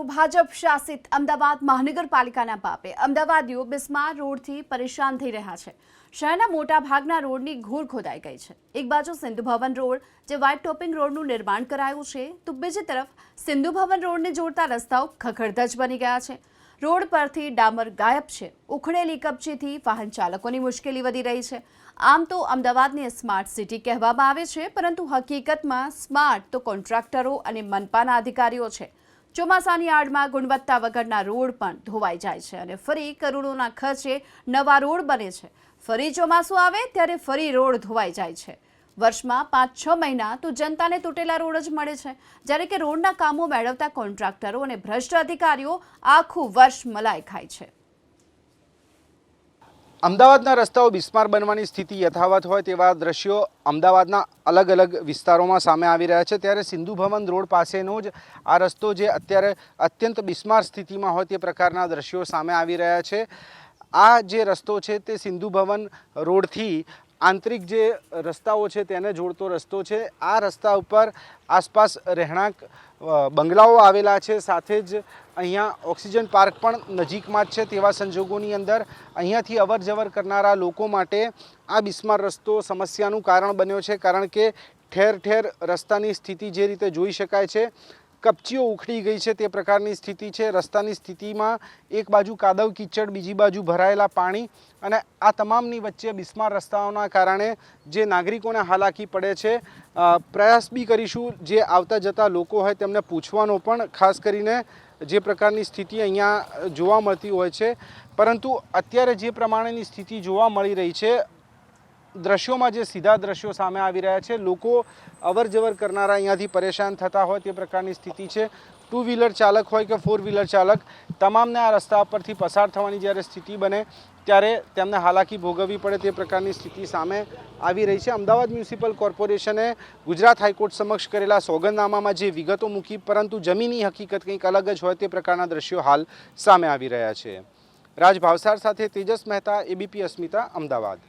ભાજપ શાસિત અમદાવાદ મહાનગરપાલિકાના પાપે અમદાવાદીઓ બિસ્માર રોડથી પરેશાન થઈ રહ્યા છે। શહેરના મોટા ભાગના રોડની ઘૂર ખોદાઈ ગઈ છે। એક બાજુ સિંધુ ભવન રોડ જે વ્હાઇટ ટોપિંગ રોડનું નિર્માણ કરાયું છે, તો બીજી તરફ સિંધુ ભવન રોડને જોડતા રસ્તાઓ ખખડધજ બની ગયા છે। રોડ પરથી ડામર ગાયબ છે। ઉખડેલી કપચીથી વાહન ચાલકોની મુશ્કેલી વધી રહી છે। આમ તો અમદાવાદને સ્માર્ટ સિટી કહેવામાં આવે છે, પરંતુ હકીકતમાં સ્માર્ટ તો કોન્ટ્રાક્ટરો અને મનપાના અધિકારીઓ છે। ચોમાસાની આડમાં ગુણવત્તા વગરના રોડ પણ ધોવાઈ જાય છે અને ફરી કરોડોના ખર્ચે નવા રોડ બને છે। ફરી ચોમાસું આવે ત્યારે ફરી રોડ ધોવાઈ જાય છે। વર્ષમાં 5-6 મહિના તો જનતાને તૂટેલા રોડ જ મળે છે, જ્યારે કે રોડના કામો મેળવતા કોન્ટ્રાક્ટરો અને ભ્રષ્ટ અધિકારીઓ આખું વર્ષ મલાઈ ખાય છે। અમદાવાદના રસ્તાઓ બિસ્માર બનવાની સ્થિતિ યથાવત હોય તેવા દ્રશ્યો અમદાવાદના અલગ અલગ વિસ્તારોમાં સામે આવી રહ્યા છે। ત્યારે સિંધુ ભવન રોડ પાસેનો જ આ રસ્તો જે અત્યારે અત્યંત બિસ્માર સ્થિતિમાં હોય તે પ્રકારના દ્રશ્યો સામે આવી રહ્યા છે। આ જે રસ્તો છે તે સિંધુ ભવન રોડથી આંતરિક જે રસ્તાઓ છે તેને જોડતો રસ્તો છે। આ રસ્તા ઉપર આસપાસ રહેણાંક બંગલાઓ આવેલા છે, સાથે જ અહીંયા ઓક્સિજન પાર્ક પણ નજીકમાં જ છે। તેવા સંજોગોની અંદર અહીંયાથી અવર જવર કરનારા લોકો માટે આ બિસ્માર રસ્તો સમસ્યાનું કારણ બન્યો છે, કારણ કે ઠેર ઠેર રસ્તાની સ્થિતિ જે રીતે જોઈ શકાય છે, કપચીઓ ઉખડી ગઈ છે તે પ્રકારની સ્થિતિ છે। રસ્તાની સ્થિતિમાં એક બાજુ કાદવ કીચડ, બીજી બાજુ ભરાયેલા પાણી અને આ તમામની વચ્ચે બિસ્માર રસ્તાઓના કારણે જે નાગરિકોને હાલાકી પડે છે। પ્રયાસ બી કરીશું જે આવતા જતા લોકો હોય તેમને પૂછવાનો, પણ ખાસ કરીને જે પ્રકારની સ્થિતિ અહીંયા જોવા મળતી હોય છે, પરંતુ અત્યારે જે પ્રમાણેની સ્થિતિ જોવા મળી રહી છે, દ્રશ્યોમાં જે સીધા દ્રશ્યો સામે આવી રહ્યા છે, લોકો અવર જવર કરનારા અહીંયાથી પરેશાન થતા હોય તે પ્રકારની સ્થિતિ છે। 2 વ્હીલર ચાલક હોય કે 4 વ્હીલર ચાલક, તમામને આ રસ્તા પરથી પસાર થવાની જ્યારે સ્થિતિ બને ત્યારે તેમને હાલાકી ભોગવવી પડે તે પ્રકારની સ્થિતિ સામે આવી રહી છે। અમદાવાદ મ્યુનિસિપલ કોર્પોરેશને ગુજરાત હાઈકોર્ટ સમક્ષ કરેલા સોગંદનામામાં જે વિગતો મૂકી, પરંતુ જમીની હકીકત કંઈક અલગ જ હોય તે પ્રકારના દ્રશ્યો હાલ સામે આવી રહ્યા છે। રાજ ભાવસાર સાથે તેજસ મહેતા, ABP અસ્મિતા, અમદાવાદ।